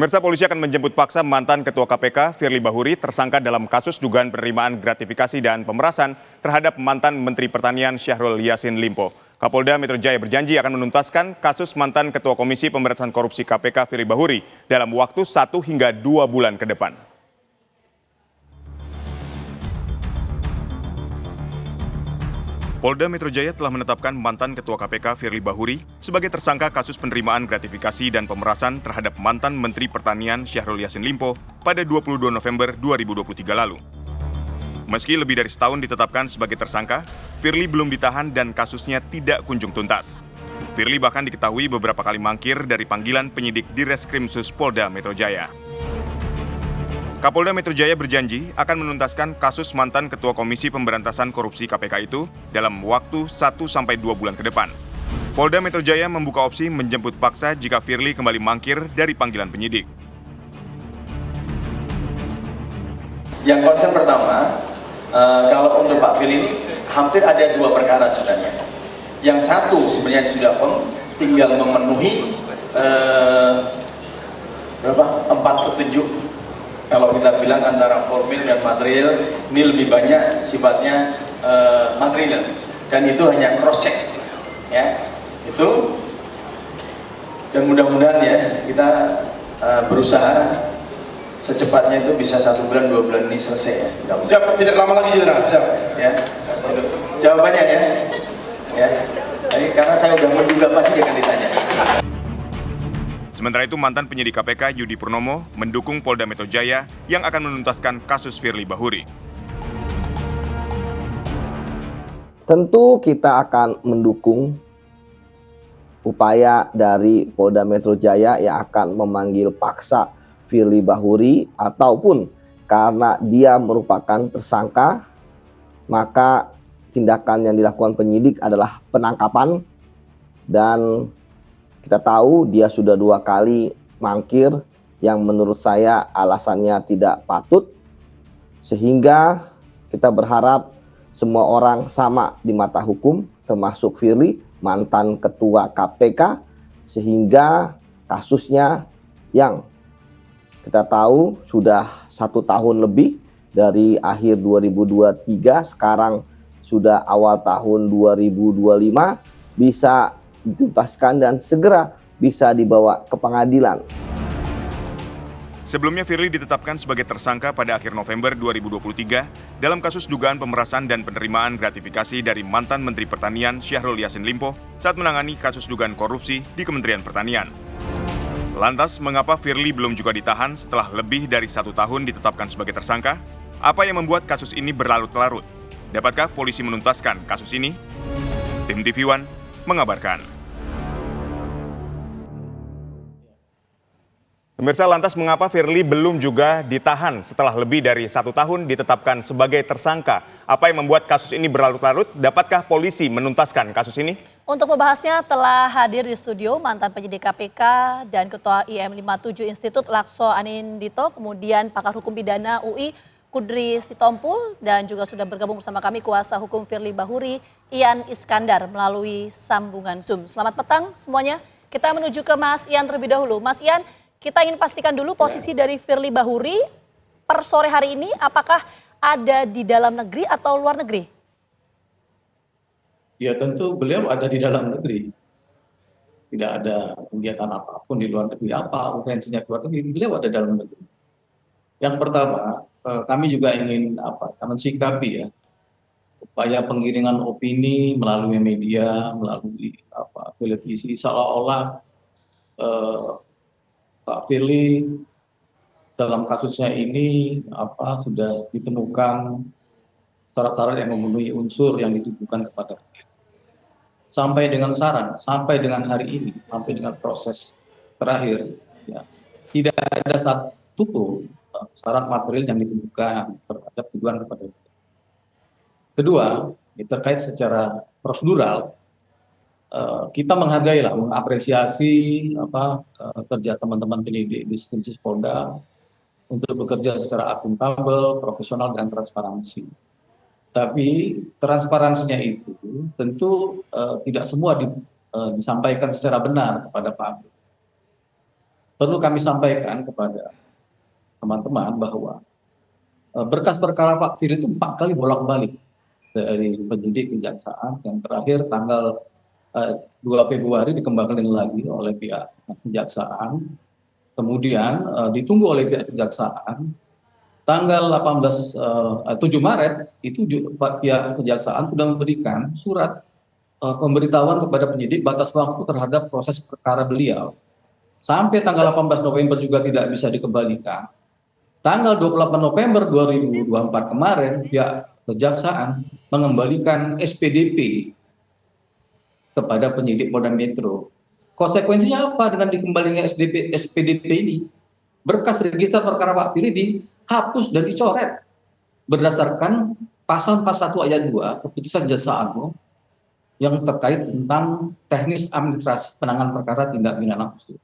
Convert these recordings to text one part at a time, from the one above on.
Pemirsa, polisi akan menjemput paksa mantan Ketua KPK Firly Bahuri tersangka dalam kasus dugaan penerimaan gratifikasi dan pemerasan terhadap mantan Menteri Pertanian Syahrul Yassin Limpo. Kapolda Metro Jaya berjanji akan menuntaskan kasus mantan Ketua Komisi Pemberantasan Korupsi KPK Firly Bahuri dalam waktu 1 hingga 2 bulan ke depan. Polda Metro Jaya telah menetapkan mantan Ketua KPK Firly Bahuri sebagai tersangka kasus penerimaan gratifikasi dan pemerasan terhadap mantan Menteri Pertanian Syahrul Yassin Limpo pada 22 November 2023 lalu. Meski lebih dari setahun ditetapkan sebagai tersangka, Firly belum ditahan dan kasusnya tidak kunjung tuntas. Firly bahkan diketahui beberapa kali mangkir dari panggilan penyidik di Reskrimsus Polda Metro Jaya. Kapolda Metro Jaya berjanji akan menuntaskan kasus mantan Ketua Komisi Pemberantasan Korupsi KPK itu dalam waktu 1-2 bulan ke depan. Polda Metro Jaya membuka opsi menjemput paksa jika Firly kembali mangkir dari panggilan penyidik. Yang konsen pertama, kalau untuk Pak Firly ini hampir ada 2 perkara sebenarnya. Yang satu sebenarnya sudah tinggal memenuhi 4 petunjuk. Kalau kita bilang antara formil dan material, ini lebih banyak sifatnya material, dan itu hanya cross check, ya itu. Dan mudah-mudahan ya kita berusaha secepatnya itu bisa 1 bulan 2 bulan ini selesai ya. Siap, tidak lama lagi Jenderal. Siap. Ya, itu jawabannya ya. Karena saya udah menduga pasti akan ditanya. Sementara itu, mantan penyidik KPK Yudi Purnomo mendukung Polda Metro Jaya yang akan menuntaskan kasus Firly Bahuri. Tentu kita akan mendukung upaya dari Polda Metro Jaya yang akan memanggil paksa Firly Bahuri, ataupun karena dia merupakan tersangka, maka tindakan yang dilakukan penyidik adalah penangkapan. Dan kita tahu dia sudah 2 kali mangkir yang menurut saya alasannya tidak patut. Sehingga kita berharap semua orang sama di mata hukum, termasuk Firly, mantan Ketua KPK, sehingga kasusnya yang kita tahu sudah 1 tahun lebih dari akhir 2023, sekarang sudah awal tahun 2025, bisa dituntaskan dan segera bisa dibawa ke pengadilan. Sebelumnya, Firly ditetapkan sebagai tersangka pada akhir November 2023 dalam kasus dugaan pemerasan dan penerimaan gratifikasi dari mantan Menteri Pertanian Syahrul Yassin Limpo saat menangani kasus dugaan korupsi di Kementerian Pertanian. Lantas, mengapa Firly belum juga ditahan setelah lebih dari 1 tahun ditetapkan sebagai tersangka? Apa yang membuat kasus ini berlarut-larut? Dapatkah polisi menuntaskan kasus ini? Tim TV One mengabarkan. Pemirsa, lantas mengapa Firly belum juga ditahan setelah lebih dari 1 tahun ditetapkan sebagai tersangka? Apa yang membuat kasus ini berlarut-larut? Dapatkah polisi menuntaskan kasus ini? Untuk membahasnya telah hadir di studio mantan penyidik KPK dan Ketua IM 57 Institut Lakso Anindito, kemudian pakar hukum pidana UI Kudri Sitompul, dan juga sudah bergabung bersama kami kuasa hukum Firly Bahuri, Ian Iskandar, melalui sambungan Zoom. Selamat petang semuanya. Kita menuju ke Mas Ian terlebih dahulu. Mas Ian, kita ingin pastikan dulu posisi dari Firly Bahuri per sore hari ini, apakah ada di dalam negeri atau luar negeri? Ya tentu beliau ada di dalam negeri. Tidak ada kegiatan apapun di luar negeri. Apa urgensinya keluar negeri? Beliau ada dalam negeri. Yang pertama, kami juga ingin mensikapi ya upaya penggiringan opini melalui media, melalui televisi, seolah-olah Pak Firly dalam kasusnya ini sudah ditemukan syarat-syarat yang memenuhi unsur yang dituduhkan kepada beliau. Sampai dengan sampai dengan hari ini, sampai dengan proses terakhir, ya, tidak ada satupun syarat material yang ditemukan terhadap tuduhan kepada beliau. Kedua, terkait secara prosedural, kita menghargai mengapresiasi kerja teman-teman penyidik di Reskrimsus Polda untuk bekerja secara akuntabel, profesional, dan transparansi. Tapi transparansinya itu tentu tidak semua disampaikan secara benar kepada publik. perlu kami sampaikan kepada teman-teman bahwa berkas perkara Pak Firly itu 4 kali bolak-balik dari penyidik kejaksaan, yang terakhir tanggal 2 Februari dikembangkan lagi oleh pihak kejaksaan, kemudian ditunggu oleh pihak kejaksaan. Tanggal 7 Maret itu pihak kejaksaan sudah memberikan surat pemberitahuan kepada penyidik batas waktu terhadap proses perkara beliau. Sampai tanggal 18 November juga tidak bisa dikembalikan. Tanggal 28 November 2024 kemarin pihak kejaksaan mengembalikan SPDP kepada penyidik Polda Metro. Konsekuensinya apa dengan dikembalikan SPDP ini? Berkas register perkara Pak Firly dihapus dan dicoret berdasarkan pasal 41 ayat 2 keputusan Jaksa Agung yang terkait tentang teknis administrasi penanganan perkara tindak pidana khusus.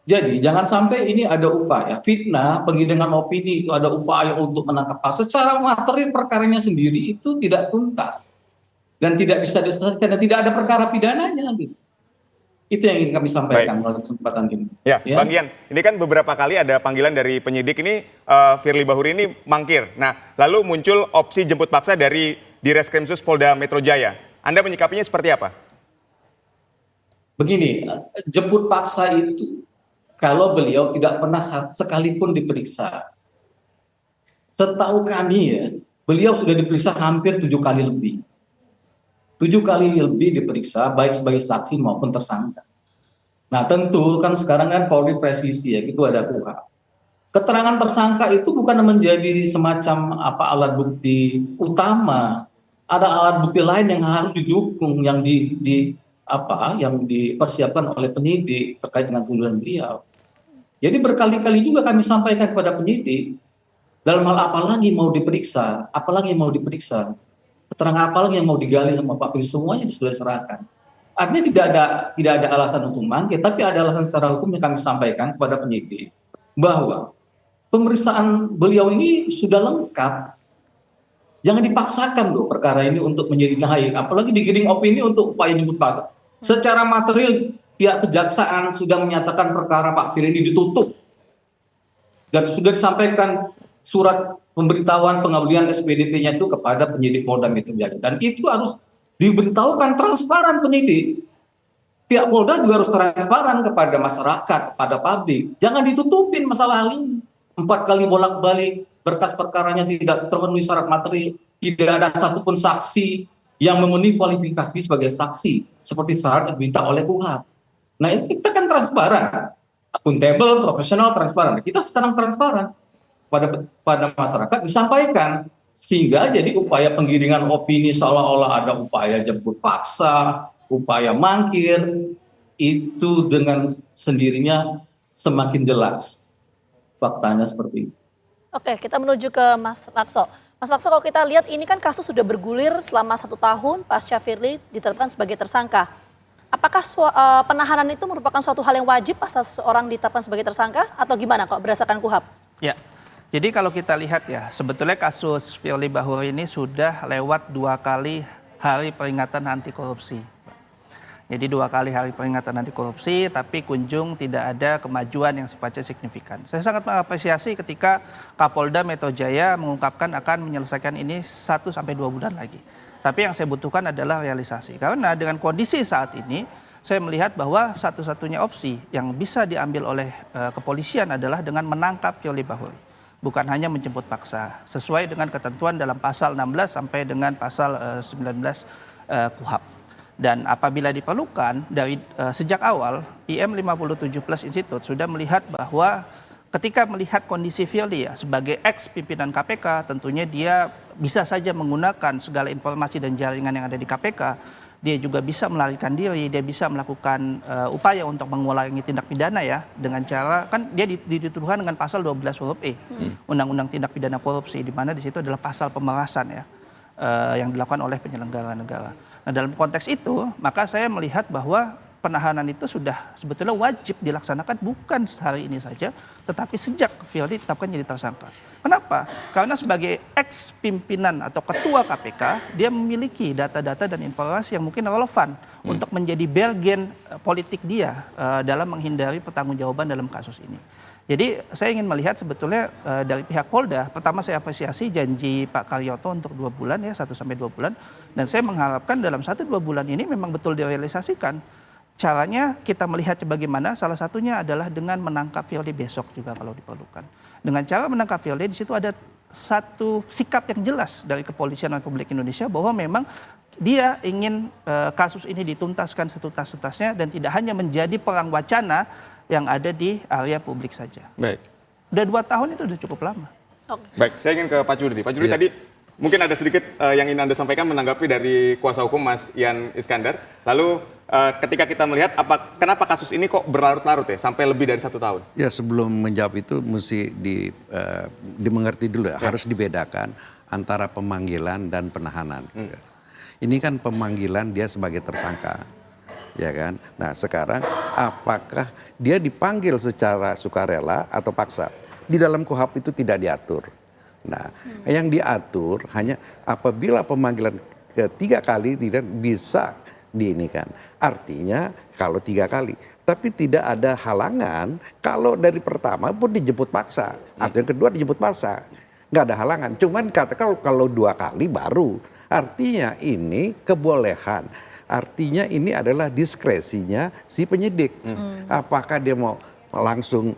Jadi jangan sampai ini ada upaya fitnah, penggiringan opini, itu ada upaya untuk menangkap pasal. Secara materi perkaranya sendiri itu tidak tuntas dan tidak bisa diselesaikan dan tidak ada perkara pidananya gitu. Itu yang ingin kami sampaikan melalui kesempatan ini. Ya, Bang Gian, ini kan beberapa kali ada panggilan dari penyidik ini, Firly Bahuri ini mangkir. Nah, lalu muncul opsi jemput paksa dari Direskrimsus Polda Metro Jaya. Anda menyikapinya seperti apa? Begini, jemput paksa itu kalau beliau tidak pernah sekalipun diperiksa. Setahu kami ya, beliau sudah diperiksa hampir 7 kali lebih. 7 kali lebih diperiksa, baik sebagai saksi maupun tersangka. Nah tentu kan sekarang kan Polri presisi ya, itu ada KUHP. Keterangan tersangka itu bukan menjadi semacam alat bukti utama. Ada alat bukti lain yang harus didukung, yang yang dipersiapkan oleh penyidik terkait dengan tuduhan beliau. Jadi berkali-kali juga kami sampaikan kepada penyidik, dalam hal apa lagi mau diperiksa, keterangan apa lagi yang mau digali sama Pak Firly, semuanya sudah diserahkan. Artinya tidak ada alasan untuk manggil, tapi ada alasan secara hukum yang kami sampaikan kepada penyidik bahwa pemeriksaan beliau ini sudah lengkap. Jangan dipaksakan loh perkara ini untuk menjadi naik, apalagi digiring opini untuk upaya jemput paksa. Secara material pihak kejaksaan sudah menyatakan perkara Pak Firly ini ditutup dan sudah disampaikan surat pemberitahuan pengembalian SPDP-nya itu kepada penyidik Polda Metro Jaya, dan itu harus diberitahukan transparan penyidik. Pihak Polda juga harus transparan kepada masyarakat, kepada publik. Jangan ditutupin masalah hal ini. 4 kali bolak-balik, berkas perkaranya tidak terpenuhi syarat materi, tidak ada satupun saksi yang memenuhi kualifikasi sebagai saksi seperti syarat yang diminta oleh KUHP. Nah itu kita kan transparan, akuntabel, profesional, transparan. Kita sekarang transparan pada masyarakat disampaikan, sehingga jadi upaya penggiringan opini seolah-olah ada upaya jemput paksa, upaya mangkir, itu dengan sendirinya semakin jelas faktanya seperti itu. Oke, kita menuju ke Mas Lakso. Mas Lakso, kalau kita lihat ini kan kasus sudah bergulir selama 1 tahun pasca Firly ditetapkan sebagai tersangka. Apakah penahanan itu merupakan suatu hal yang wajib pasca seseorang ditetapkan sebagai tersangka atau gimana kalau berdasarkan KUHP? Ya, jadi kalau kita lihat ya, sebetulnya kasus Firly Bahuri ini sudah lewat 2 kali hari peringatan anti korupsi. Jadi 2 kali hari peringatan anti korupsi, tapi kunjung tidak ada kemajuan yang sifatnya signifikan. Saya sangat mengapresiasi ketika Kapolda Metro Jaya mengungkapkan akan menyelesaikan ini 1-2 bulan lagi. Tapi yang saya butuhkan adalah realisasi. Karena dengan kondisi saat ini, saya melihat bahwa satu-satunya opsi yang bisa diambil oleh kepolisian adalah dengan menangkap Firly Bahuri. Bukan hanya menjemput paksa, sesuai dengan ketentuan dalam pasal 16 sampai dengan pasal 19 KUHP. Dan apabila diperlukan, dari sejak awal IM 57 Plus Institute sudah melihat bahwa ketika melihat kondisi Firly ya, sebagai ex-pimpinan KPK, tentunya dia bisa saja menggunakan segala informasi dan jaringan yang ada di KPK. Dia juga bisa melarikan diri, dia bisa melakukan upaya untuk mengulangi tindak pidana ya, dengan cara, kan dia dituduhkan dengan pasal 12 huruf E, Undang-Undang Tindak Pidana Korupsi, di mana di situ adalah pasal pemerasan ya, yang dilakukan oleh penyelenggara negara. Nah dalam konteks itu, maka saya melihat bahwa penahanan itu sudah sebetulnya wajib dilaksanakan bukan hari ini saja, tetapi sejak Firly ditetapkan jadi tersangka. Kenapa? Karena sebagai ex-pimpinan atau ketua KPK, dia memiliki data-data dan informasi yang mungkin relevan untuk menjadi bergen politik dia dalam menghindari pertanggungjawaban dalam kasus ini. Jadi saya ingin melihat sebetulnya dari pihak Polda, pertama saya apresiasi janji Pak Karyoto untuk 2 bulan ya, 1 sampai 2 bulan. Dan saya mengharapkan dalam 1-2 bulan ini memang betul direalisasikan. Caranya kita melihat bagaimana, salah satunya adalah dengan menangkap Firly besok juga kalau diperlukan. Dengan cara menangkap Firly, di situ ada satu sikap yang jelas dari Kepolisian Republik Indonesia bahwa memang dia ingin kasus ini dituntaskan setuntas-tuntasnya dan tidak hanya menjadi perang wacana yang ada di area publik saja. Baik. Udah 2 tahun itu udah cukup lama. Baik, saya ingin ke Pak Juri. Pak Juri tadi mungkin ada sedikit yang ingin Anda sampaikan menanggapi dari kuasa hukum Mas Ian Iskandar. Lalu ketika kita melihat kenapa kasus ini kok berlarut-larut ya sampai lebih dari 1 tahun? Ya, sebelum menjawab itu mesti dimengerti dulu ya, harus dibedakan antara pemanggilan dan penahanan. Ini kan pemanggilan dia sebagai tersangka, ya kan. Nah sekarang apakah dia dipanggil secara sukarela atau paksa? Di dalam KUHP itu tidak diatur. Nah yang diatur hanya apabila pemanggilan ketiga kali tidak bisa diinikan. Artinya kalau 3 kali. Tapi tidak ada halangan kalau dari pertama pun dijemput paksa. Atau yang kedua dijemput paksa. Nggak ada halangan. Cuman katakan kalau 2 kali baru. Artinya ini kebolehan. Artinya ini adalah diskresinya si penyidik. Apakah dia mau langsung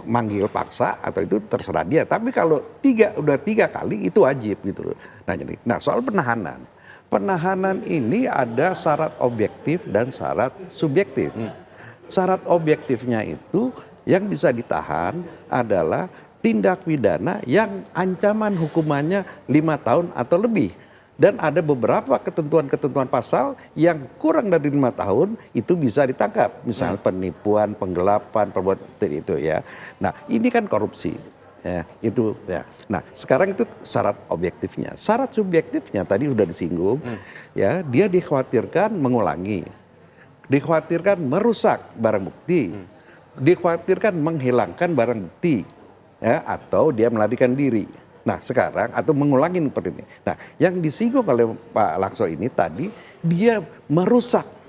manggil paksa atau itu terserah dia. Tapi kalau udah 3 kali itu wajib gitu loh. Nah soal penahanan. Penahanan ini ada syarat objektif dan syarat subjektif. Syarat objektifnya itu yang bisa ditahan adalah tindak pidana yang ancaman hukumannya 5 tahun atau lebih. Dan ada beberapa ketentuan-ketentuan pasal yang kurang dari 5 tahun itu bisa ditangkap. Misalnya penipuan, penggelapan, perbuatan itu ya. Nah ini kan korupsi. Ya, itu ya. Nah sekarang itu syarat objektifnya. Syarat subjektifnya tadi sudah disinggung. Ya, dia dikhawatirkan mengulangi, dikhawatirkan merusak barang bukti, dikhawatirkan menghilangkan barang bukti, ya, atau dia melarikan diri. Nah sekarang atau mengulangi seperti ini. Nah yang disinggung oleh Pak Lakso ini tadi dia merusak.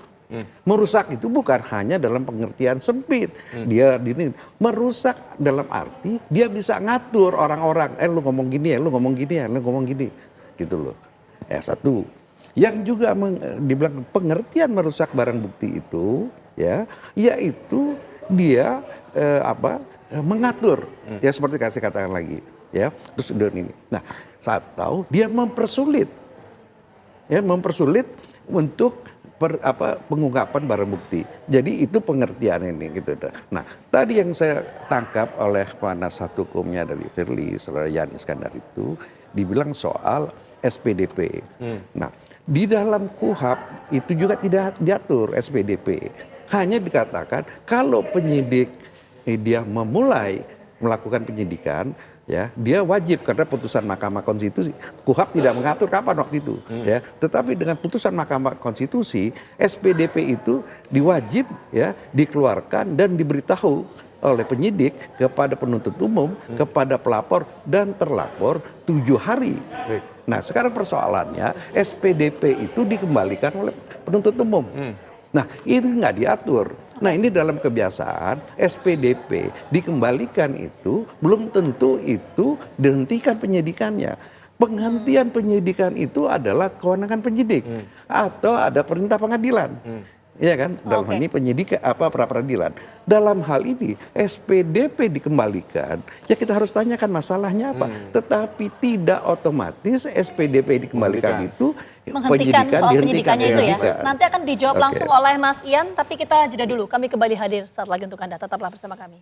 Merusak itu bukan hanya dalam pengertian sempit. Dia merusak dalam arti dia bisa ngatur orang-orang. Lu ngomong gini ya, lu ngomong gini ya, lu ngomong gini. Gitu loh. Satu. Yang juga dibilang pengertian merusak barang bukti itu ya, yaitu dia mengatur. Ya seperti saya katakan lagi. Ya, terus ini. Nah, atau dia mempersulit. Ya, mempersulit untuk pengungkapan barang bukti. Jadi itu pengertian ini gitu. Nah, tadi yang saya tangkap oleh penasihat hukumnya dari Firly, Saudara Ian Iskandar itu dibilang soal SPDP. Nah, di dalam KUHP itu juga tidak diatur SPDP. Hanya dikatakan kalau penyidik dia memulai melakukan penyidikan, ya dia wajib karena putusan Mahkamah Konstitusi. KUHP tidak mengatur kapan waktu itu, ya. Tetapi dengan putusan Mahkamah Konstitusi, SPDP itu diwajib ya dikeluarkan dan diberitahu oleh penyidik kepada penuntut umum, kepada pelapor dan terlapor 7 hari. Nah, sekarang persoalannya SPDP itu dikembalikan oleh penuntut umum. Nah, itu nggak diatur. Nah, ini dalam kebiasaan SPDP dikembalikan itu belum tentu itu dihentikan penyidikannya. Penghentian penyidikan itu adalah kewenangan penyidik atau ada perintah pengadilan. Iya kan? Dalam hal ini penyidik pra peradilan. Dalam hal ini SPDP dikembalikan, ya kita harus tanyakan masalahnya apa. Tetapi tidak otomatis SPDP dikembalikan itu menghentikan soal penyidikannya itu ya. Nanti akan dijawab langsung oleh Mas Ian, tapi kita jeda dulu. Kami kembali hadir saat lagi untuk Anda. Tetaplah bersama kami.